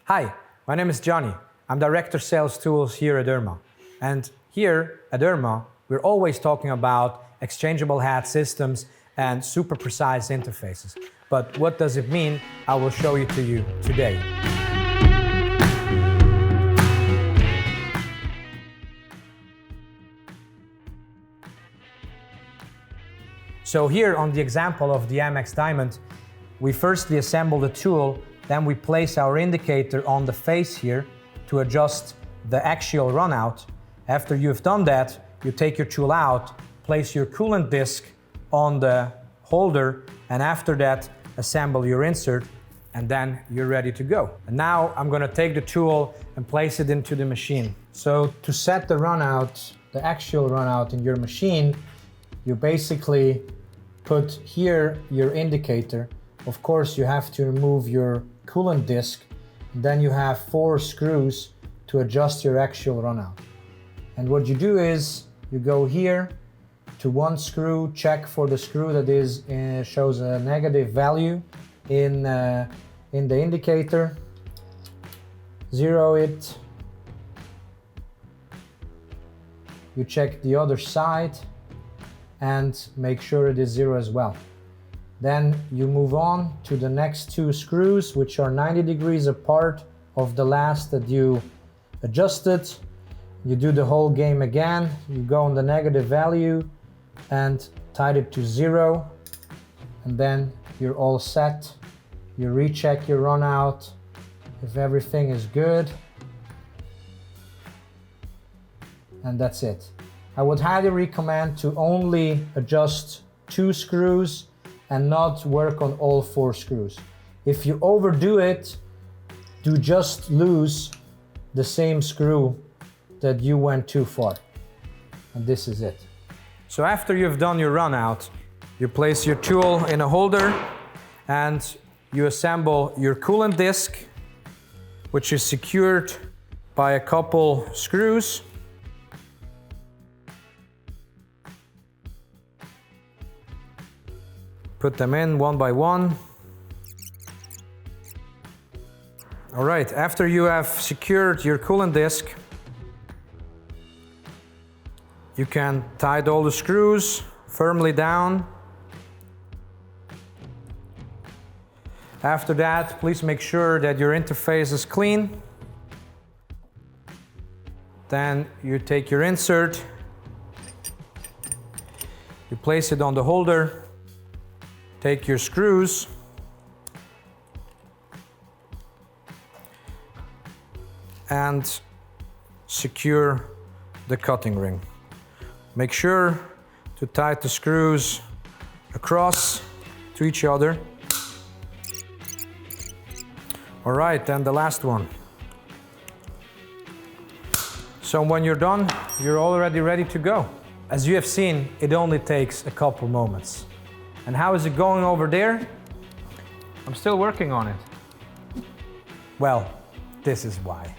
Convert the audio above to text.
Hi, my name is Johnny. I'm Director Sales Tools here at Urma. And here at Urma, we're always talking about exchangeable head systems and super precise interfaces. But what does it mean? I will show you to you today. So here on the example of the MX Diamond, we firstly assemble the tool, then we place our indicator on the face here to adjust the axial runout. After you've done that, you take your tool out, place your coolant disc on the holder, and after that, assemble your insert, and then you're ready to go. And now I'm gonna take the tool and place it into the machine. So to set the runout, the axial runout in your machine, you basically put here your indicator. Of course, you have to remove your coolant disc. Then you have 4 screws to adjust your axial runout. And what you do is you go here to one screw, check for the screw that is shows a negative value in the indicator, zero it. You check the other side and make sure it is 0 as well. Then you move on to the next 2 screws, which are 90 degrees apart of the last that you adjusted. You do the whole game again. You go on the negative value and tied it to 0. And then you're all set. You recheck your runout. If everything is good. And that's it. I would highly recommend to only adjust 2 screws and not work on all 4 screws. If you overdo it, do just lose the same screw that you went too far. And this is it. So after you've done your runout, you place your tool in a holder and you assemble your coolant disc, which is secured by a couple screws. Put them in one by one. All right, after you have secured your coolant disc, you can tighten all the screws firmly down. After that, please make sure that your interface is clean. Then you take your insert, you place it on the holder. Take your screws and secure the cutting ring. Make sure to tighten the screws across to each other. All right, and the last one. So when you're done, you're already ready to go. As you have seen, it only takes a couple moments. And how is it going over there? I'm still working on it. Well, this is why.